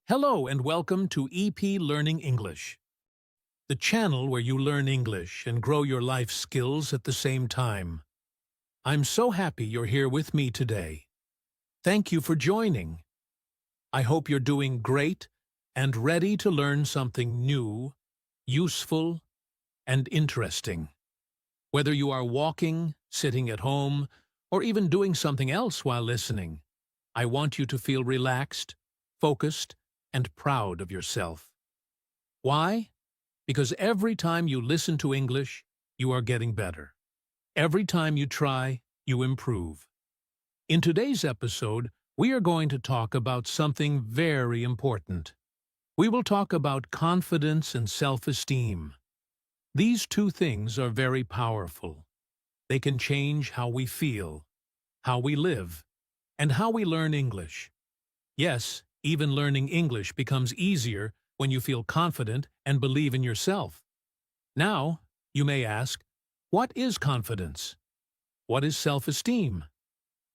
Hello and welcome to EP Learning English, the channel where you learn English and grow your life skills at the same time. I'm so happy you're here with me today. Thank you for joining. I hope you're doing great and ready to learn something new, useful, and interesting. Whether you are walking, sitting at home, or even doing something else while listening, I want you to feel relaxed, focused, and proud of yourself. Why? Because every time you listen to English, you are getting better. Every time you try, you improve. In today's episode, we are going to talk about something very important. We will talk about confidence and self-esteem. These two things are very powerful. They can change how we feel, how we live, and how we learn English. Yes, even learning English becomes easier when you feel confident and believe in yourself. Now, you may ask, what is confidence? What is self-esteem?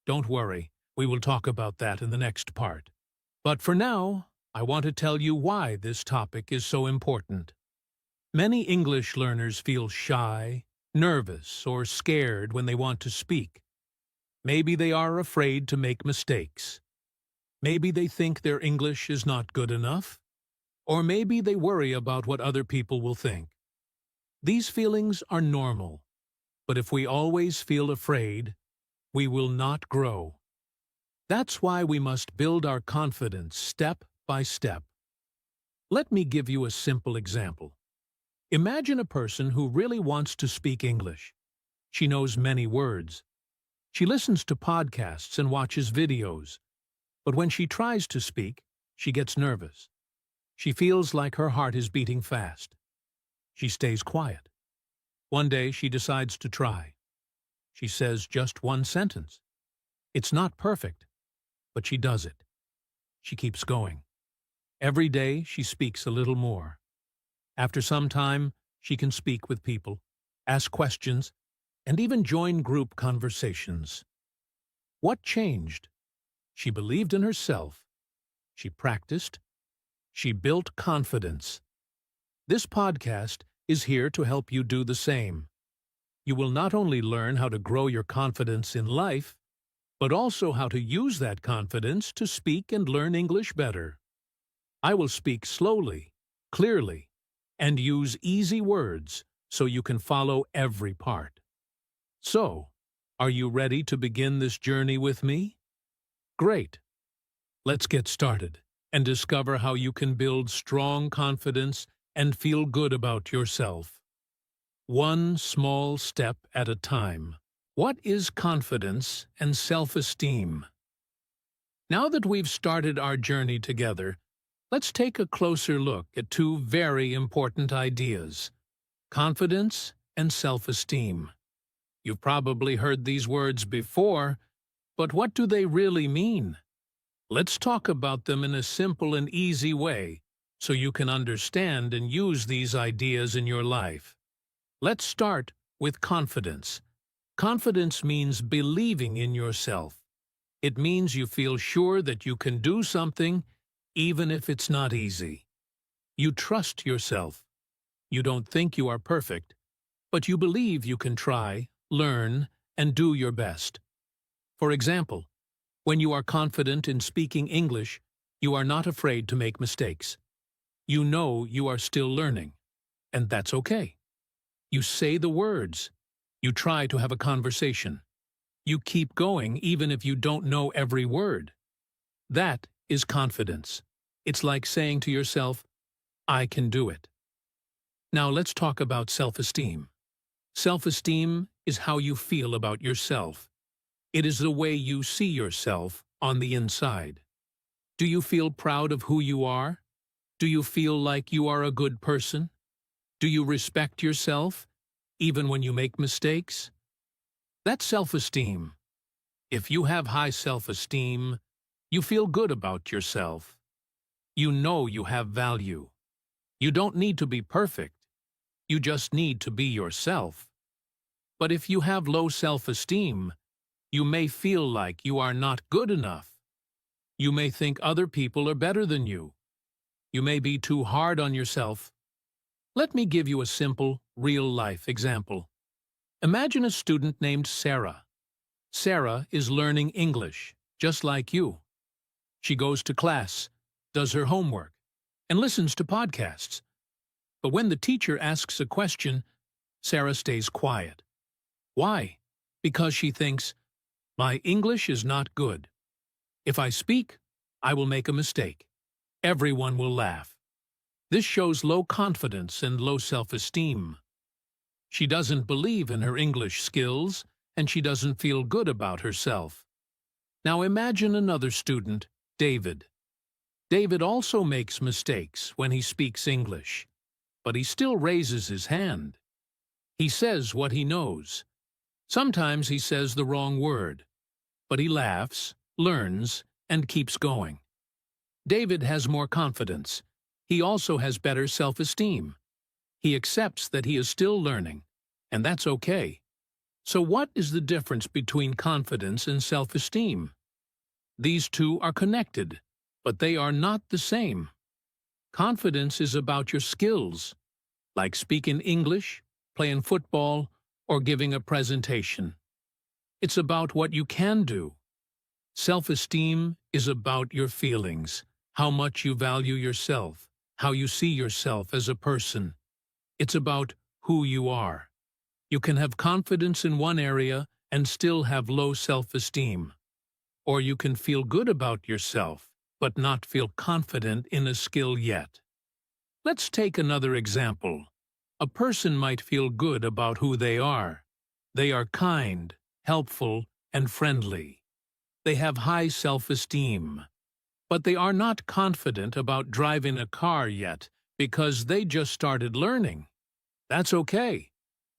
Don't worry, we will talk about that in the next part. But for now, I want to tell you why this topic is so important. Many English learners feel shy, nervous, or scared when they want to speak. Maybe they are afraid to make mistakes. Maybe they think their English is not good enough. Or maybe they worry about what other people will think. These feelings are normal, but if we always feel afraid, we will not grow. That's why we must build our confidence step by step. Let me give you a simple example. Imagine a person who really wants to speak English. She knows many words. She listens to podcasts and watches videos. But when she tries to speak, she gets nervous. She feels like her heart is beating fast. She stays quiet. One day she decides to try. She says just one sentence. It's not perfect, but she does it. She keeps going. Every day she speaks a little more. After some time, she can speak with people, ask questions, and even join group conversations. What changed? She believed in herself. She practiced. She built confidence. This podcast is here to help you do the same. You will not only learn how to grow your confidence in life, but also how to use that confidence to speak and learn English better. I will speak slowly, clearly, and use easy words so you can follow every part. So, are you ready to begin this journey with me? Great. Let's get started and discover how you can build strong confidence and feel good about yourself. One small step at a time. What is confidence and self-esteem? Now that we've started our journey together, let's take a closer look at two very important ideas: confidence and self-esteem. You've probably heard these words before, but what do they really mean? Let's talk about them in a simple and easy way so you can understand and use these ideas in your life. Let's start with confidence. Confidence means believing in yourself. It means you feel sure that you can do something even if it's not easy. You trust yourself. You don't think you are perfect, but you believe you can try, learn, and do your best. For example, when you are confident in speaking English, you are not afraid to make mistakes. You know you are still learning, and that's okay. You say the words. You try to have a conversation. You keep going even if you don't know every word. That is confidence. It's like saying to yourself, I can do it. Now let's talk about self-esteem. Self-esteem is how you feel about yourself. It is the way you see yourself on the inside. Do you feel proud of who you are? Do you feel like you are a good person? Do you respect yourself, even when you make mistakes? That's self-esteem. If you have high self-esteem, you feel good about yourself. You know you have value. You don't need to be perfect. You just need to be yourself. But if you have low self-esteem, you may feel like you are not good enough. You may think other people are better than you, You may be too hard on yourself. Let me give you a simple, real-life example. Imagine a student named Sarah. Sarah is learning English, just like you. She goes to class, does her homework, and listens to podcasts. But when the teacher asks a question, Sarah stays quiet. Why? Because she thinks, my English is not good. If I speak, I will make a mistake. Everyone will laugh. This shows low confidence and low self-esteem. She doesn't believe in her English skills, and she doesn't feel good about herself. Now imagine another student, David. David also makes mistakes when he speaks English, but he still raises his hand. He says what he knows. Sometimes he says the wrong word, but he laughs, learns, and keeps going. David has more confidence. He also has better self-esteem. He accepts that he is still learning, and that's okay. So what is the difference between confidence and self-esteem? These two are connected, but they are not the same. Confidence is about your skills, like speaking English, playing football, or giving a presentation. It's about what you can do. Self-esteem is about your feelings, how much you value yourself, how you see yourself as a person. It's about who you are. You can have confidence in one area and still have low self-esteem. Or you can feel good about yourself, but not feel confident in a skill yet. Let's take another example. A person might feel good about who they are. They are kind, helpful, and friendly. They have high self-esteem. But they are not confident about driving a car yet because they just started learning. That's okay.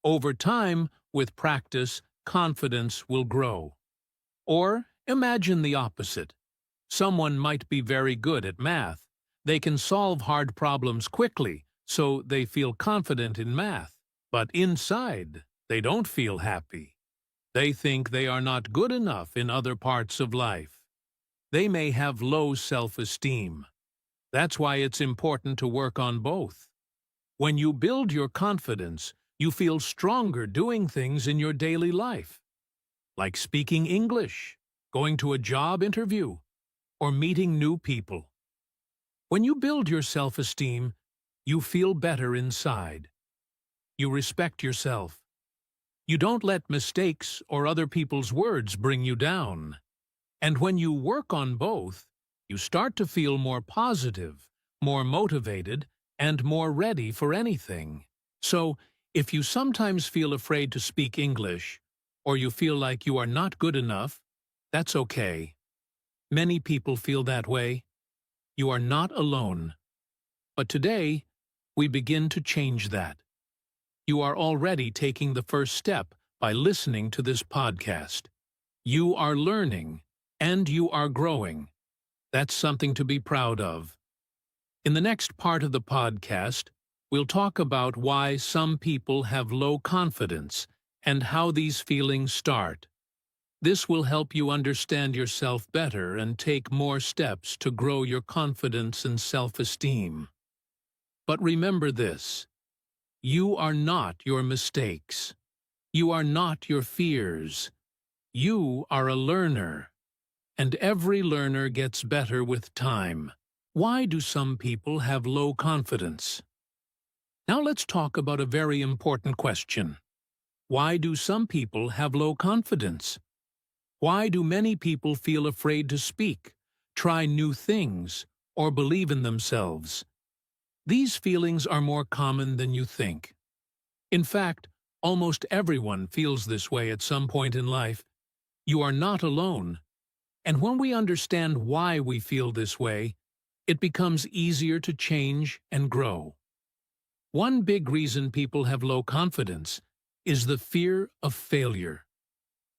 Over time, with practice, confidence will grow. Or imagine the opposite. Someone might be very good at math. They can solve hard problems quickly, so they feel confident in math. But inside, they don't feel happy. They think they are not good enough in other parts of life. They may have low self-esteem. That's why it's important to work on both. When you build your confidence, you feel stronger doing things in your daily life, like speaking English, going to a job interview, or meeting new people. When you build your self-esteem, you feel better inside. You respect yourself. You don't let mistakes or other people's words bring you down. And when you work on both, you start to feel more positive, more motivated, and more ready for anything. So, if you sometimes feel afraid to speak English, or you feel like you are not good enough, that's okay. Many people feel that way. You are not alone. But today, we begin to change that. You are already taking the first step by listening to this podcast. You are learning, and you are growing. That's something to be proud of. In the next part of the podcast, we'll talk about why some people have low confidence and how these feelings start. This will help you understand yourself better and take more steps to grow your confidence and self-esteem. But remember this: you are not your mistakes. You are not your fears. You are a learner. And every learner gets better with time. Why do some people have low confidence? Now let's talk about a very important question. Why do some people have low confidence? Why do many people feel afraid to speak, try new things, or believe in themselves? These feelings are more common than you think. In fact, almost everyone feels this way at some point in life. You are not alone. And when we understand why we feel this way, it becomes easier to change and grow. One big reason people have low confidence is the fear of failure.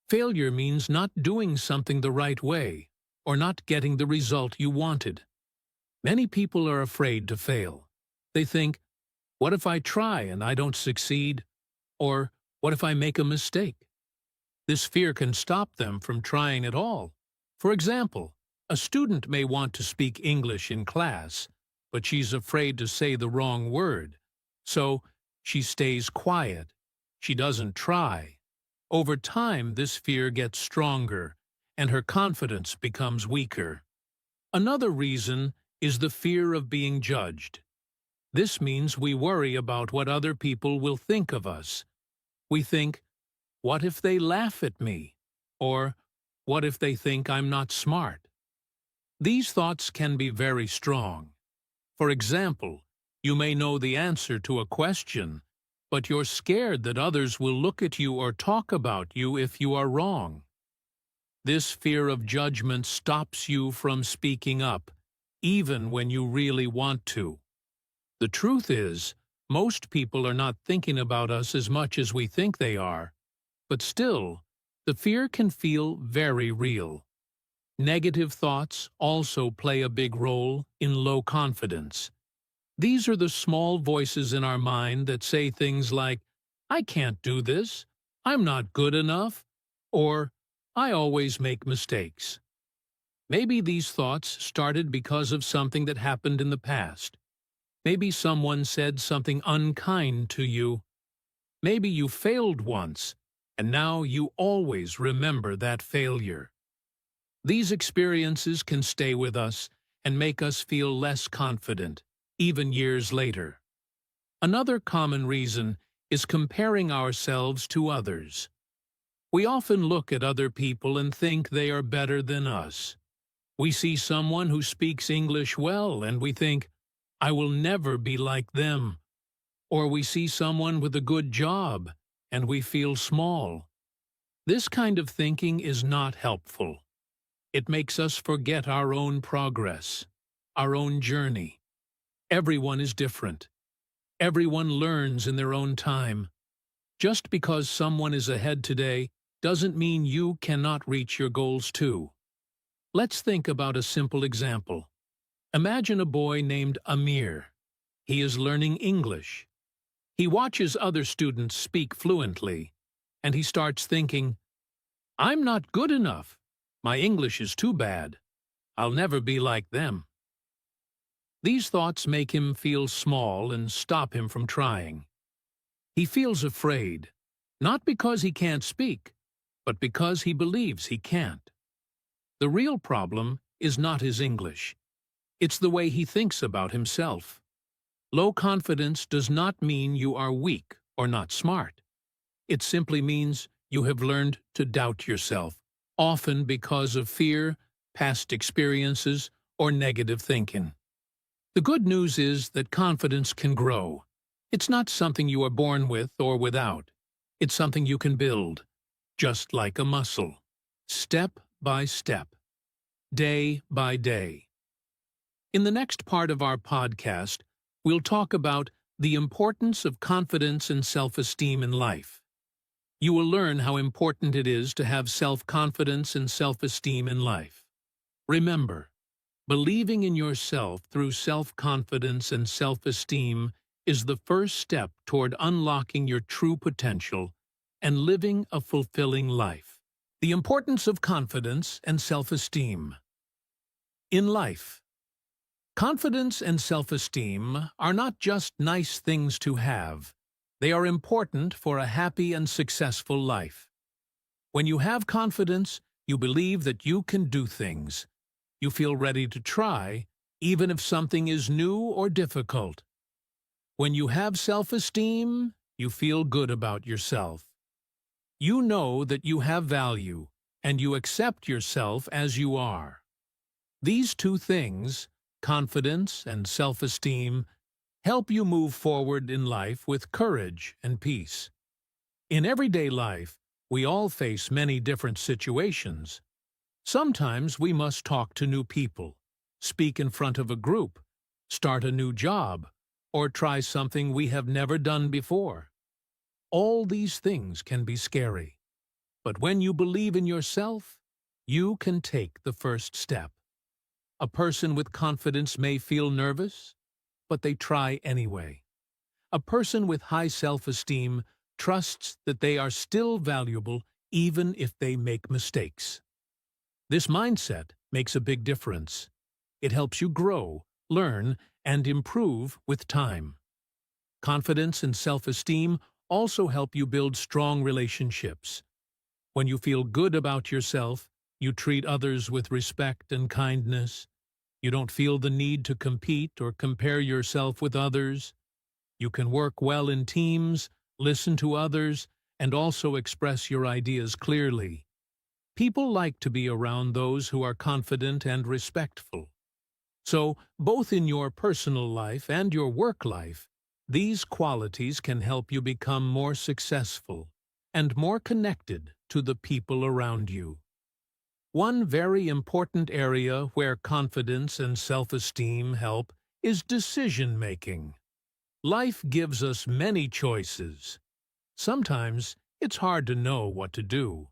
Failure means not doing something the right way or not getting the result you wanted. Many people are afraid to fail. They think, what if I try and I don't succeed? Or what if I make a mistake? This fear can stop them from trying at all. For example, a student may want to speak English in class, but she's afraid to say the wrong word. So she stays quiet. She doesn't try. Over time, this fear gets stronger, and her confidence becomes weaker. Another reason is the fear of being judged. This means we worry about what other people will think of us. We think, what if they laugh at me? Or, what if they think I'm not smart? These thoughts can be very strong. For example, you may know the answer to a question, but you're scared that others will look at you or talk about you if you are wrong. This fear of judgment stops you from speaking up, even when you really want to. The truth is, most people are not thinking about us as much as we think they are, but still, the fear can feel very real. Negative thoughts also play a big role in low confidence. These are the small voices in our mind that say things like, I can't do this, I'm not good enough, or I always make mistakes. Maybe these thoughts started because of something that happened in the past. Maybe someone said something unkind to you. Maybe you failed once, and now you always remember that failure. These experiences can stay with us and make us feel less confident, even years later. Another common reason is comparing ourselves to others. We often look at other people and think they are better than us. We see someone who speaks English well and we think, I will never be like them. Or we see someone with a good job and we feel small. This kind of thinking is not helpful. It makes us forget our own progress, our own journey. Everyone is different. Everyone learns in their own time. Just because someone is ahead today doesn't mean you cannot reach your goals too. Let's think about a simple example. Imagine a boy named Amir. He is learning English. He watches other students speak fluently, and he starts thinking, I'm not good enough. My English is too bad. I'll never be like them. These thoughts make him feel small and stop him from trying. He feels afraid, not because he can't speak, but because he believes he can't. The real problem is not his English. It's the way he thinks about himself. Low confidence does not mean you are weak or not smart. It simply means you have learned to doubt yourself, often because of fear, past experiences, or negative thinking. The good news is that confidence can grow. It's not something you are born with or without. It's something you can build, just like a muscle, step by step, day by day. In the next part of our podcast, we'll talk about the importance of confidence and self-esteem in life. You will learn how important it is to have self-confidence and self-esteem in life. Remember, believing in yourself through self-confidence and self-esteem is the first step toward unlocking your true potential and living a fulfilling life. The importance of confidence and self-esteem. In life, confidence and self-esteem are not just nice things to have. They are important for a happy and successful life. When you have confidence, you believe that you can do things. You feel ready to try, even if something is new or difficult. When you have self-esteem, you feel good about yourself. You know that you have value, and you accept yourself as you are. These two things, confidence and self-esteem, help you move forward in life with courage and peace. In everyday life, we all face many different situations. Sometimes we must talk to new people, speak in front of a group, start a new job, or try something we have never done before. All these things can be scary. But when you believe in yourself, you can take the first step. A person with confidence may feel nervous, but they try anyway. A person with high self-esteem trusts that they are still valuable even if they make mistakes. This mindset makes a big difference. It helps you grow, learn, and improve with time. Confidence and self-esteem also help you build strong relationships. When you feel good about yourself, you treat others with respect and kindness. You don't feel the need to compete or compare yourself with others. You can work well in teams, listen to others, and also express your ideas clearly. People like to be around those who are confident and respectful. So, both in your personal life and your work life, these qualities can help you become more successful and more connected to the people around you. One very important area where confidence and self-esteem help is decision-making. Life gives us many choices. Sometimes it's hard to know what to do.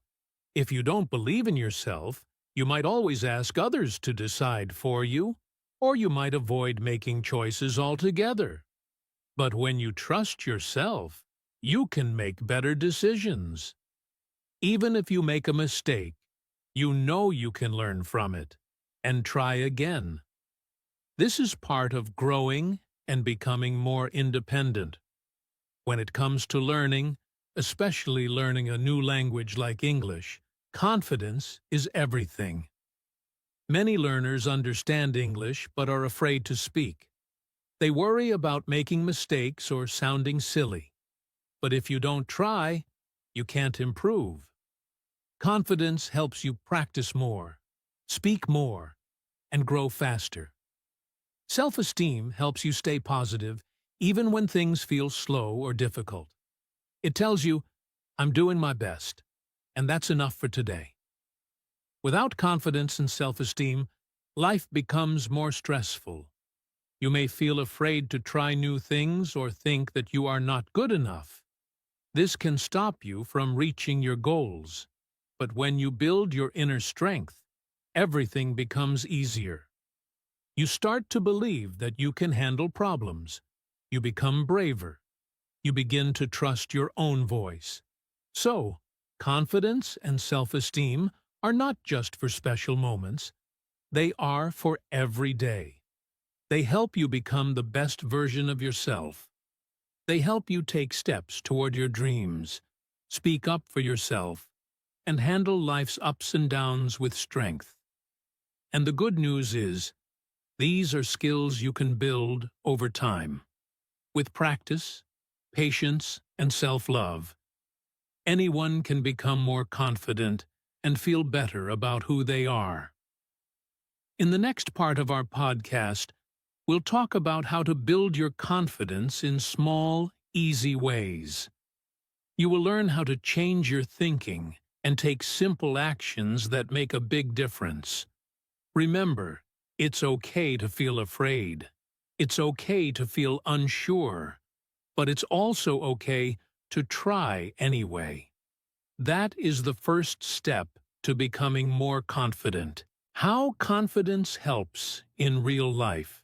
If you don't believe in yourself, you might always ask others to decide for you, or you might avoid making choices altogether. But when you trust yourself, you can make better decisions. Even if you make a mistake, you know you can learn from it and try again. This is part of growing and becoming more independent. When it comes to learning, especially learning a new language like English, confidence is everything. Many learners understand English but are afraid to speak. They worry about making mistakes or sounding silly. But if you don't try, you can't improve. Confidence helps you practice more, speak more, and grow faster. Self-esteem helps you stay positive even when things feel slow or difficult. It tells you, I'm doing my best, and that's enough for today. Without confidence and self-esteem, life becomes more stressful. You may feel afraid to try new things or think that you are not good enough. This can stop you from reaching your goals. But when you build your inner strength, everything becomes easier. You start to believe that you can handle problems. You become braver. You begin to trust your own voice. So, confidence and self-esteem are not just for special moments. They are for every day. They help you become the best version of yourself. They help you take steps toward your dreams, speak up for yourself, and handle life's ups and downs with strength. And the good news is, these are skills you can build over time. With practice, patience, and self-love, anyone can become more confident and feel better about who they are. In the next part of our podcast, we'll talk about how to build your confidence in small, easy ways. You will learn how to change your thinking and take simple actions that make a big difference. Remember, it's okay to feel afraid. It's okay to feel unsure. But it's also okay to try anyway. That is the first step to becoming more confident. How confidence helps in real life.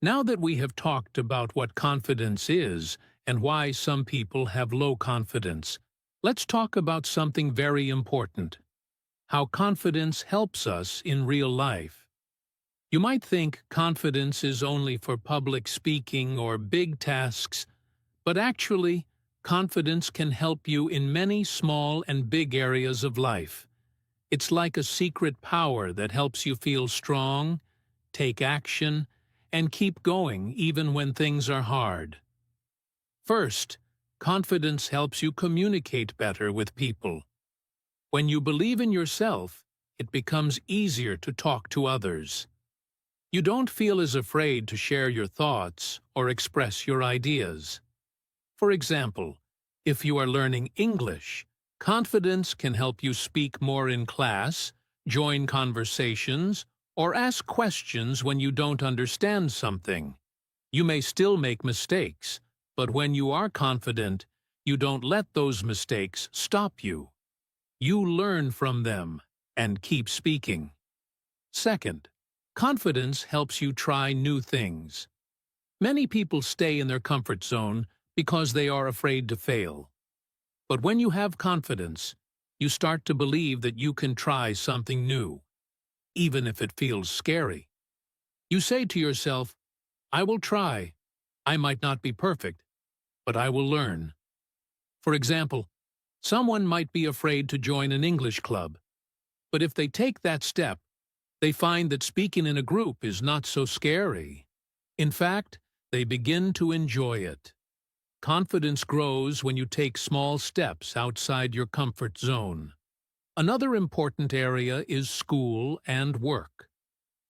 Now that we have talked about what confidence is and why some people have low confidence, let's talk about something very important: how confidence helps us in real life. You might think confidence is only for public speaking or big tasks, but actually, confidence can help you in many small and big areas of life. It's like a secret power that helps you feel strong, take action, and keep going even when things are hard. First, confidence helps you communicate better with people. When you believe in yourself, it becomes easier to talk to others. You don't feel as afraid to share your thoughts or express your ideas. For example, if you are learning English, confidence can help you speak more in class, join conversations, or ask questions when you don't understand something. You may still make mistakes, but when you are confident, you don't let those mistakes stop you. You learn from them and keep speaking. Second, confidence helps you try new things. Many people stay in their comfort zone because they are afraid to fail. But when you have confidence, you start to believe that you can try something new, even if it feels scary. You say to yourself, I will try. I might not be perfect, but I will learn. For example, someone might be afraid to join an English club, but if they take that step, they find that speaking in a group is not so scary. In fact, they begin to enjoy it. Confidence grows when you take small steps outside your comfort zone. Another important area is school and work.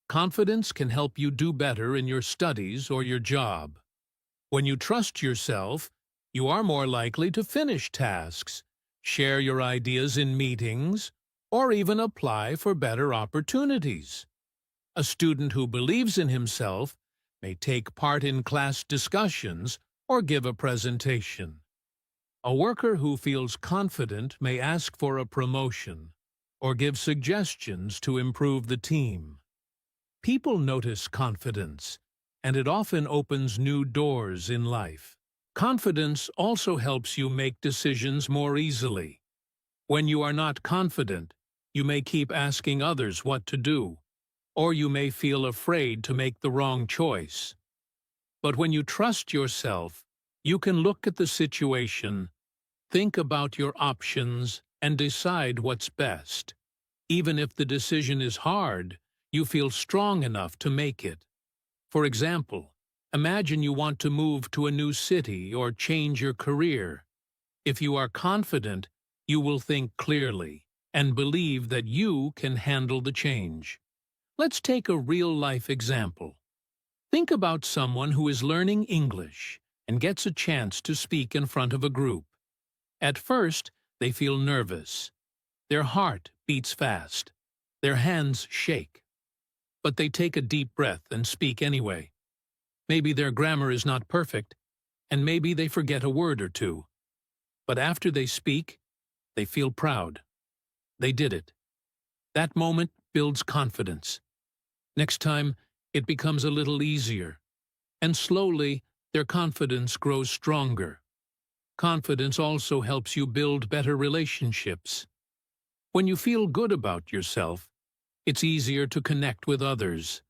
Confidence can help you do better in your studies or your job. When you trust yourself, you are more likely to finish tasks, share your ideas in meetings, or even apply for better opportunities. A student who believes in himself may take part in class discussions or give a presentation. A worker who feels confident may ask for a promotion or give suggestions to improve the team. People notice confidence, and it often opens new doors in life. Confidence also helps you make decisions more easily. When you are not confident, you may keep asking others what to do, or you may feel afraid to make the wrong choice. But when you trust yourself, you can look at the situation, think about your options, and decide what's best. Even if the decision is hard, you feel strong enough to make it. For example, imagine you want to move to a new city or change your career. If you are confident, you will think clearly and believe that you can handle the change. Let's take a real-life example. Think about someone who is learning English and gets a chance to speak in front of a group. At first, they feel nervous. Their heart beats fast. Their hands shake. But they take a deep breath and speak anyway. Maybe their grammar is not perfect, and maybe they forget a word or two. But after they speak, they feel proud. They did it. That moment builds confidence. Next time, it becomes a little easier, and slowly, their confidence grows stronger. Confidence also helps you build better relationships. When you feel good about yourself, it's easier to connect with others.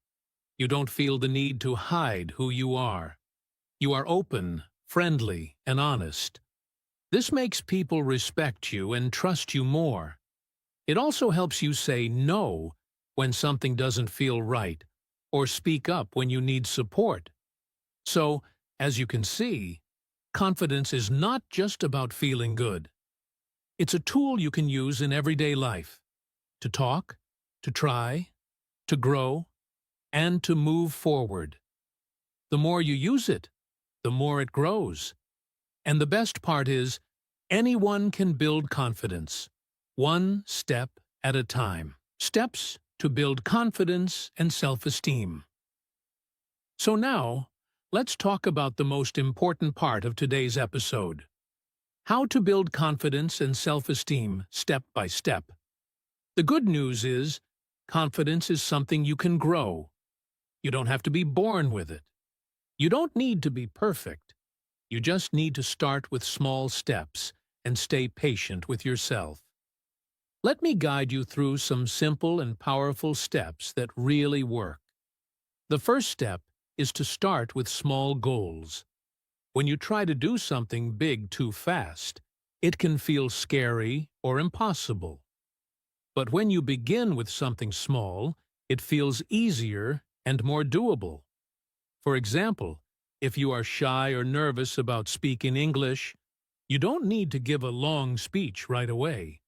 You don't feel the need to hide who you are. You are open, friendly, and honest. This makes people respect you and trust you more. It also helps you say no when something doesn't feel right, or speak up when you need support. So, as you can see, confidence is not just about feeling good. It's a tool you can use in everyday life, to talk, to try, to grow, and to move forward. The more you use it, the more it grows. And the best part is, anyone can build confidence, one step at a time. Steps to build confidence and self-esteem. So now, let's talk about the most important part of today's episode. How to build confidence and self-esteem step by step. The good news is, confidence is something you can grow. You don't have to be born with it. You don't need to be perfect. You just need to start with small steps and stay patient with yourself. Let me guide you through some simple and powerful steps that really work. The first step is to start with small goals. When you try to do something big too fast, it can feel scary or impossible. But when you begin with something small, it feels easier and more doable. For example, if you are shy or nervous about speaking English, you don't need to give a long speech right away.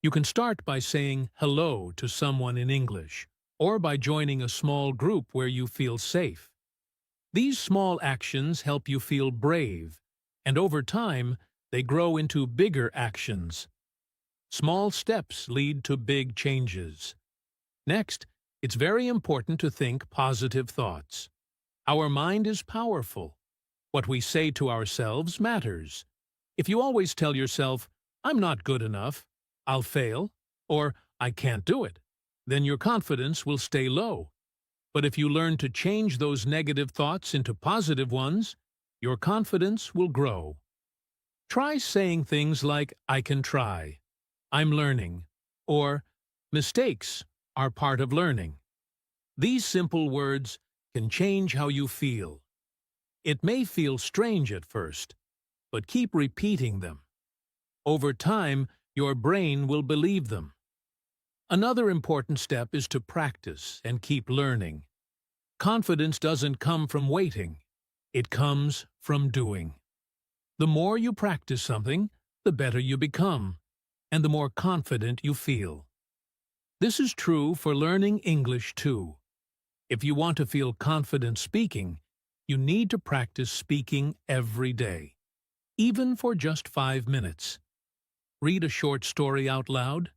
You can start by saying hello to someone in English, or by joining a small group where you feel safe. These small actions help you feel brave, and over time, they grow into bigger actions. Small steps lead to big changes. Next, it's very important to think positive thoughts. Our mind is powerful. What we say to ourselves matters. If you always tell yourself, "I'm not good enough," "I'll fail," or "I can't do it," then your confidence will stay low. But if you learn to change those negative thoughts into positive ones, your confidence will grow. Try saying things like, "I can try," "I'm learning," or "mistakes are part of learning." These simple words can change how you feel. It may feel strange at first, but keep repeating them. Over time, your brain will believe them. Another important step is to practice and keep learning. Confidence doesn't come from waiting. It comes from doing. The more you practice something, the better you become, and the more confident you feel. This is true for learning English too. If you want to feel confident speaking, you need to practice speaking every day, even for just 5 minutes. Read a short story out loud,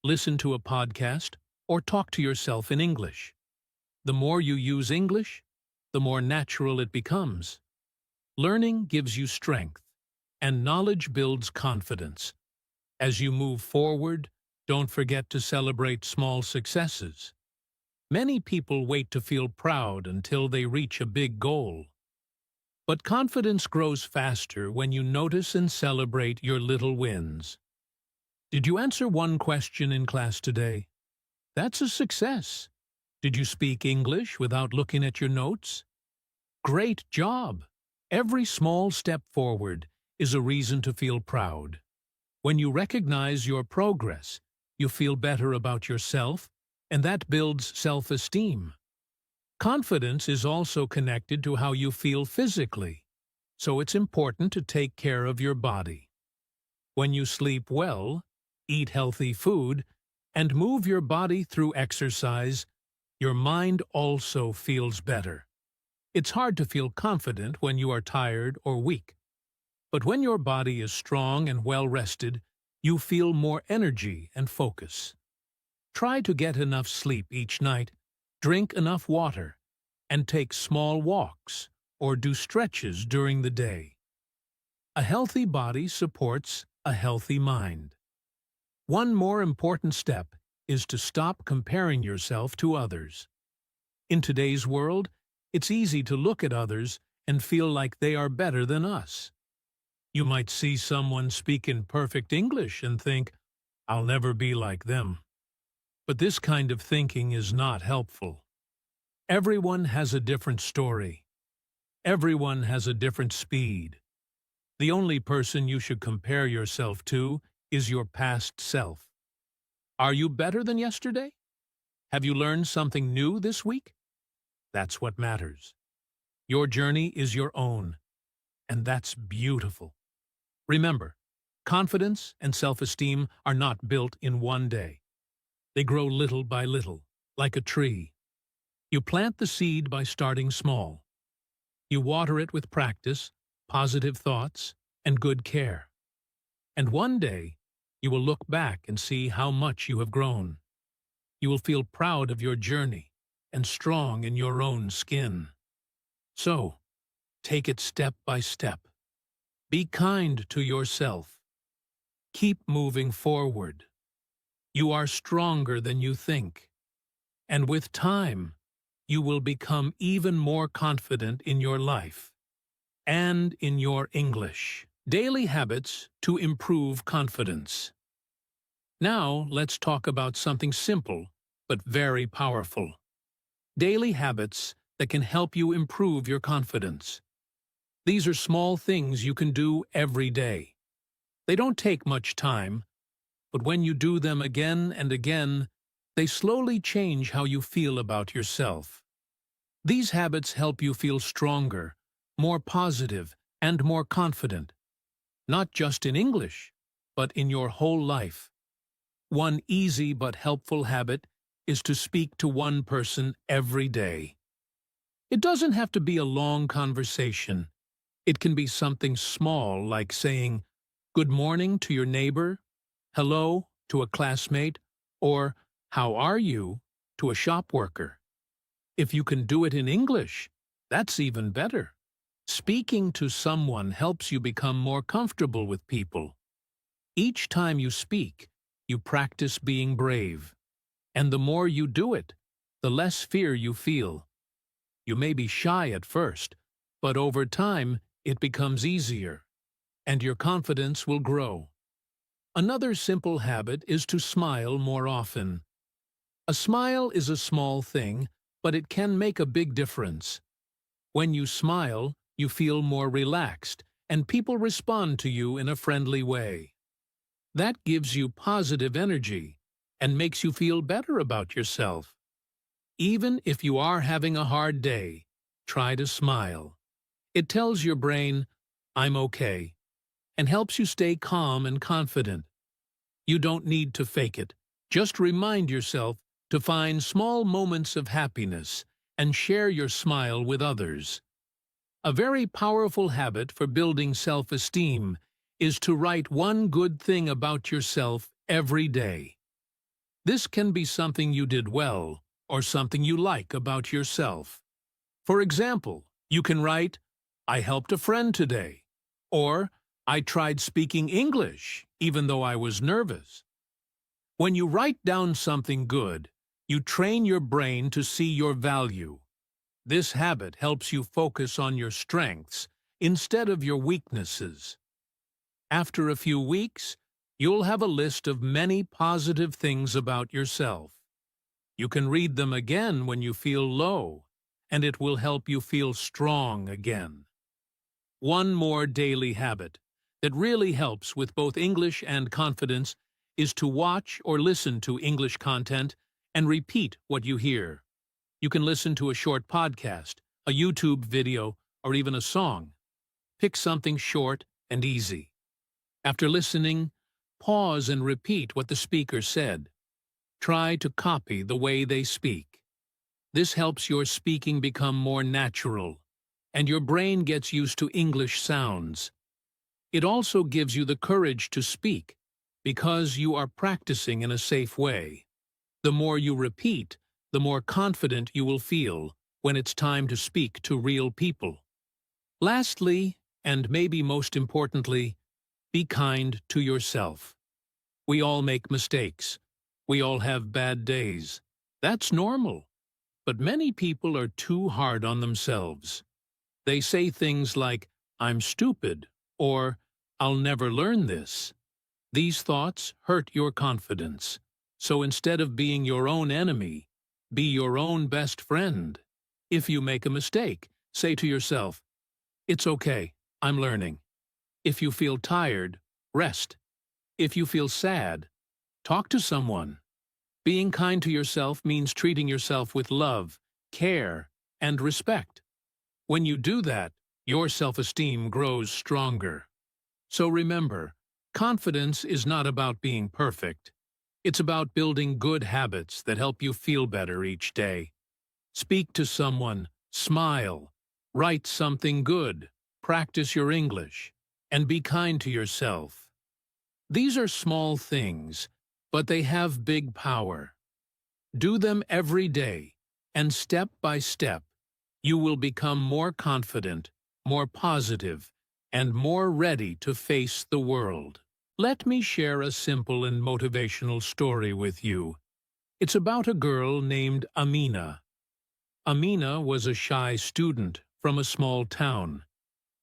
listen to a podcast, or talk to yourself in English. The more you use English, the more natural it becomes. Learning gives you strength, and knowledge builds confidence. As you move forward, don't forget to celebrate small successes. Many people wait to feel proud until they reach a big goal. But confidence grows faster when you notice and celebrate your little wins. Did you answer one question in class today? That's a success. Did you speak English without looking at your notes? Great job! Every small step forward is a reason to feel proud. When you recognize your progress, you feel better about yourself, and that builds self-esteem. Confidence is also connected to how you feel physically, so it's important to take care of your body. When you sleep well, eat healthy food, and move your body through exercise, your mind also feels better. It's hard to feel confident when you are tired or weak. But when your body is strong and well-rested, you feel more energy and focus. Try to get enough sleep each night, drink enough water, and take small walks or do stretches during the day. A healthy body supports a healthy mind. One more important step is to stop comparing yourself to others. In today's world, it's easy to look at others and feel like they are better than us. You might see someone speak in perfect English and think, "I'll never be like them." But this kind of thinking is not helpful. Everyone has a different story. Everyone has a different speed. The only person you should compare yourself to is your past self. Are you better than yesterday? Have you learned something new this week? That's what matters. Your journey is your own, and that's beautiful. Remember, confidence and self-esteem are not built in one day. They grow little by little, like a tree. You plant the seed by starting small. You water it with practice, positive thoughts, and good care. And one day, you will look back and see how much you have grown. You will feel proud of your journey and strong in your own skin. So, take it step by step. Be kind to yourself. Keep moving forward. You are stronger than you think. And with time, you will become even more confident in your life and in your English. Daily habits to improve confidence. Now, let's talk about something simple but very powerful. Daily habits that can help you improve your confidence. These are small things you can do every day. They don't take much time, but when you do them again and again, they slowly change how you feel about yourself. These habits help you feel stronger, more positive, and more confident. Not just in English, but in your whole life. One easy but helpful habit is to speak to one person every day. It doesn't have to be a long conversation. It can be something small like saying good morning to your neighbor, hello to a classmate, or how are you to a shop worker. If you can do it in English, that's even better. Speaking to someone helps you become more comfortable with people. Each time you speak, you practice being brave. And the more you do it, the less fear you feel. You may be shy at first, but over time, it becomes easier, and your confidence will grow. Another simple habit is to smile more often. A smile is a small thing, but it can make a big difference. When you smile, you feel more relaxed, and people respond to you in a friendly way. That gives you positive energy and makes you feel better about yourself. Even if you are having a hard day, try to smile. It tells your brain, "I'm okay," and helps you stay calm and confident. You don't need to fake it. Just remind yourself to find small moments of happiness and share your smile with others. A very powerful habit for building self-esteem is to write one good thing about yourself every day. This can be something you did well or something you like about yourself. For example, you can write, "I helped a friend today," or "I tried speaking English even though I was nervous." When you write down something good, you train your brain to see your value. This habit helps you focus on your strengths instead of your weaknesses. After a few weeks, you'll have a list of many positive things about yourself. You can read them again when you feel low, and it will help you feel strong again. One more daily habit that really helps with both English and confidence is to watch or listen to English content and repeat what you hear. You can listen to a short podcast, a YouTube video, or even a song. Pick something short and easy. After listening, pause and repeat what the speaker said. Try to copy the way they speak. This helps your speaking become more natural, and your brain gets used to English sounds. It also gives you the courage to speak, because you are practicing in a safe way. The more you repeat, the more confident you will feel when it's time to speak to real people. Lastly, and maybe most importantly, be kind to yourself. We all make mistakes. We all have bad days. That's normal. But many people are too hard on themselves. They say things like, "I'm stupid," or "I'll never learn this." These thoughts hurt your confidence. So instead of being your own enemy, be your own best friend. If you make a mistake, say to yourself, "It's okay, I'm learning." If you feel tired, rest. If you feel sad, talk to someone. Being kind to yourself means treating yourself with love, care, and respect. When you do that, your self-esteem grows stronger. So remember, confidence is not about being perfect. It's about building good habits that help you feel better each day. Speak to someone, smile, write something good, practice your English, and be kind to yourself. These are small things, but they have big power. Do them every day, and step by step, you will become more confident, more positive, and more ready to face the world. Let me share a simple and motivational story with you. It's about a girl named Amina. Amina was a shy student from a small town.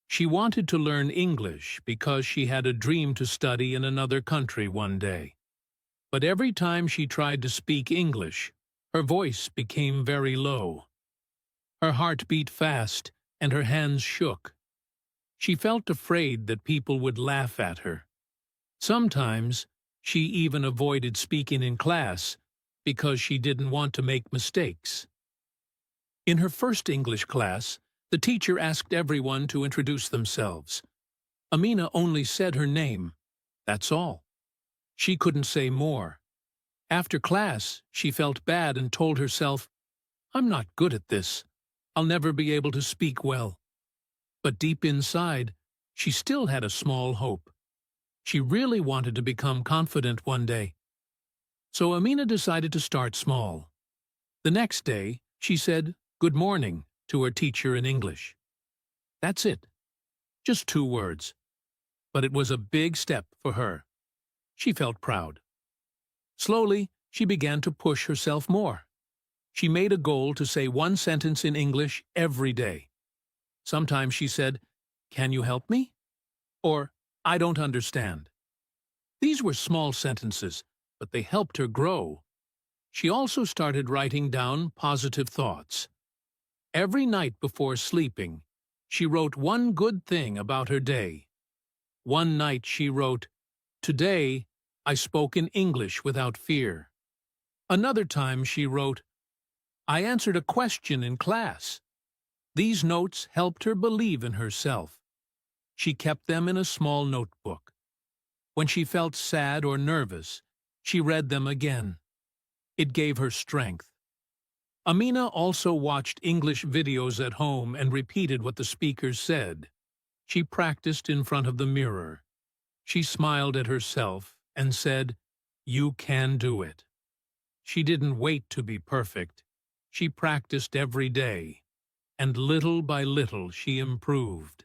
She wanted to learn English because she had a dream to study in another country one day. But every time she tried to speak English, her voice became very low. Her heart beat fast and her hands shook. She felt afraid that people would laugh at her. Sometimes, she even avoided speaking in class because she didn't want to make mistakes. In her first English class, the teacher asked everyone to introduce themselves. Amina only said her name. That's all. She couldn't say more. After class, she felt bad and told herself, "I'm not good at this. I'll never be able to speak well." But deep inside, she still had a small hope. She really wanted to become confident one day. So Amina decided to start small. The next day, she said, "Good morning," to her teacher in English. That's it. Just 2 words. But it was a big step for her. She felt proud. Slowly, she began to push herself more. She made a goal to say 1 sentence in English every day. Sometimes she said, "Can you help me?" Or, "I don't understand." These were small sentences, but they helped her grow. She also started writing down positive thoughts. Every night before sleeping, she wrote one good thing about her day. One night she wrote, "Today, I spoke in English without fear." Another time she wrote, "I answered a question in class." These notes helped her believe in herself. She kept them in a small notebook. When she felt sad or nervous, she read them again. It gave her strength. Amina also watched English videos at home and repeated what the speakers said. She practiced in front of the mirror. She smiled at herself and said, "You can do it." She didn't wait to be perfect. She practiced every day, and little by little she improved.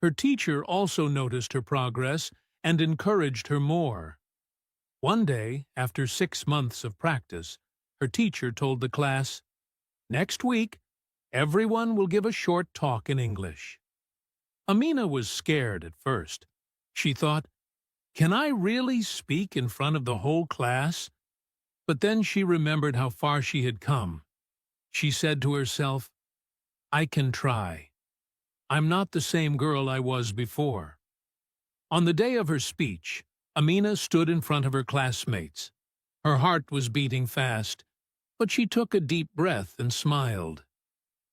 Her teacher also noticed her progress and encouraged her more. One day, after 6 months of practice, her teacher told the class, "Next week, everyone will give a short talk in English." Amina was scared at first. She thought, "Can I really speak in front of the whole class?" But then she remembered how far she had come. She said to herself, "I can try. I'm not the same girl I was before." On the day of her speech, Amina stood in front of her classmates. Her heart was beating fast, but she took a deep breath and smiled.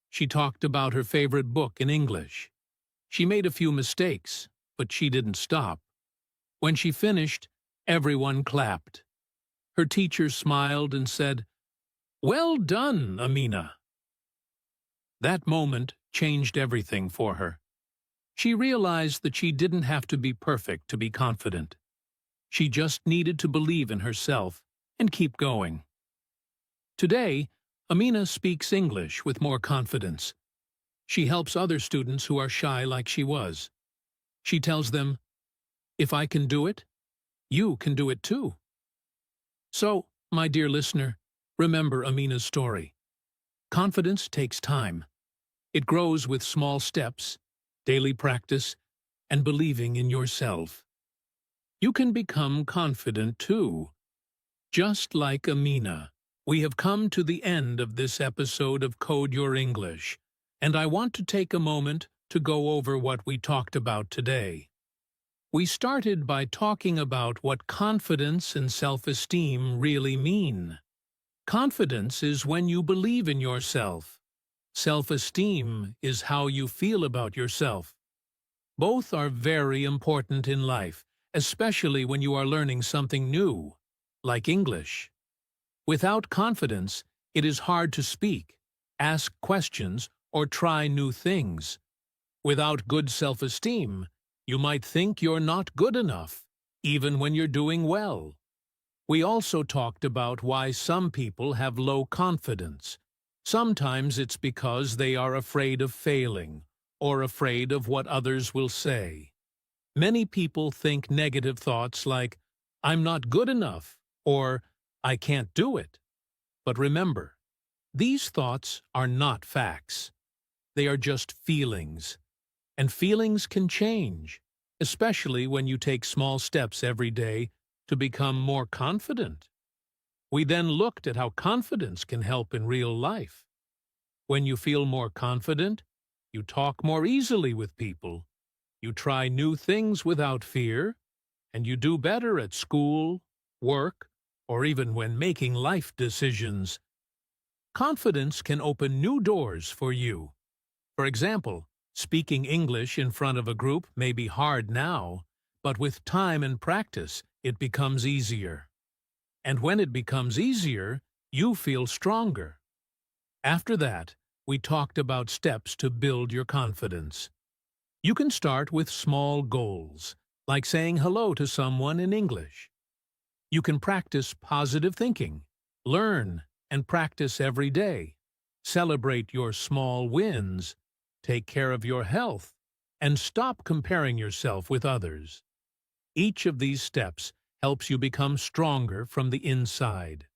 She talked about her favorite book in English. She made a few mistakes, but she didn't stop. When she finished, everyone clapped. Her teacher smiled and said, "Well done, Amina." That moment changed everything for her. She realized that she didn't have to be perfect to be confident. She just needed to believe in herself and keep going. Today, Amina speaks English with more confidence. She helps other students who are shy like she was. She tells them, "If I can do it, you can do it too." So, my dear listener, remember Amina's story. Confidence takes time. It grows with small steps, daily practice, and believing in yourself. You can become confident too. Just like Amina, we have come to the end of this episode of Code Your English, and I want to take a moment to go over what we talked about today. We started by talking about what confidence and self-esteem really mean. Confidence is when you believe in yourself. Self-esteem is how you feel about yourself. Both are very important in life, especially when you are learning something new, like English. Without confidence, it is hard to speak, ask questions, or try new things. Without good self-esteem, you might think you're not good enough, even when you're doing well. We also talked about why some people have low confidence. Sometimes it's because they are afraid of failing, or afraid of what others will say. Many people think negative thoughts like, "I'm not good enough," or "I can't do it." But remember, these thoughts are not facts. They are just feelings. And feelings can change, especially when you take small steps every day to become more confident. We then looked at how confidence can help in real life. When you feel more confident, you talk more easily with people, you try new things without fear, and you do better at school, work, or even when making life decisions. Confidence can open new doors for you. For example, speaking English in front of a group may be hard now, but with time and practice, it becomes easier. And when it becomes easier, you feel stronger. After that, we talked about steps to build your confidence. You can start with small goals, like saying hello to someone in English. You can practice positive thinking, learn and practice every day, celebrate your small wins, take care of your health, and stop comparing yourself with others. Each of these steps helps you become stronger from the inside.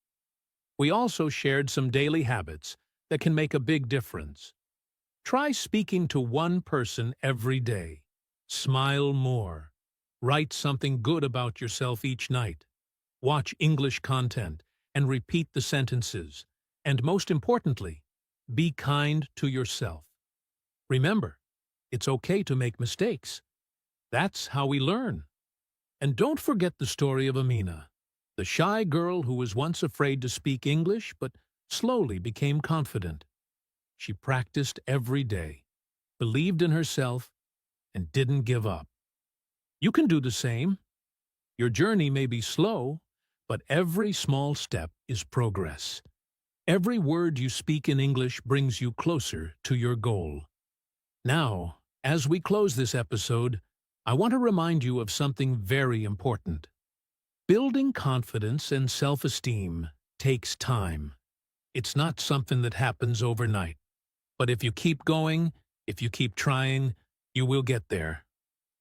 We also shared some daily habits that can make a big difference. Try speaking to one person every day. Smile more. Write something good about yourself each night. Watch English content and repeat the sentences. And most importantly, be kind to yourself. Remember, it's okay to make mistakes. That's how we learn. And don't forget the story of Amina, the shy girl who was once afraid to speak English but slowly became confident. She practiced every day, believed in herself, and didn't give up. You can do the same. Your journey may be slow, but every small step is progress. Every word you speak in English brings you closer to your goal. Now, as we close this episode, I want to remind you of something very important. Building confidence and self-esteem takes time. It's not something that happens overnight. But if you keep going, if you keep trying, you will get there.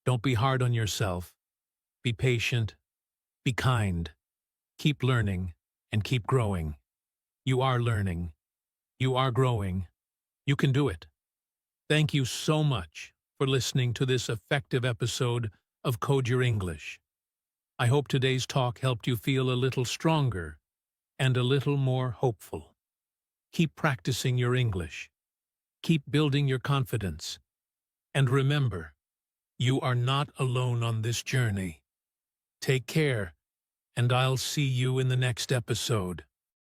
Don't be hard on yourself. Be patient. Be kind. Keep learning and keep growing. You are learning. You are growing. You can do it. Thank you so much for listening to this effective episode of Code Your English. I hope today's talk helped you feel a little stronger and a little more hopeful. Keep practicing your English. Keep building your confidence. And remember, you are not alone on this journey. Take care, and I'll see you in the next episode.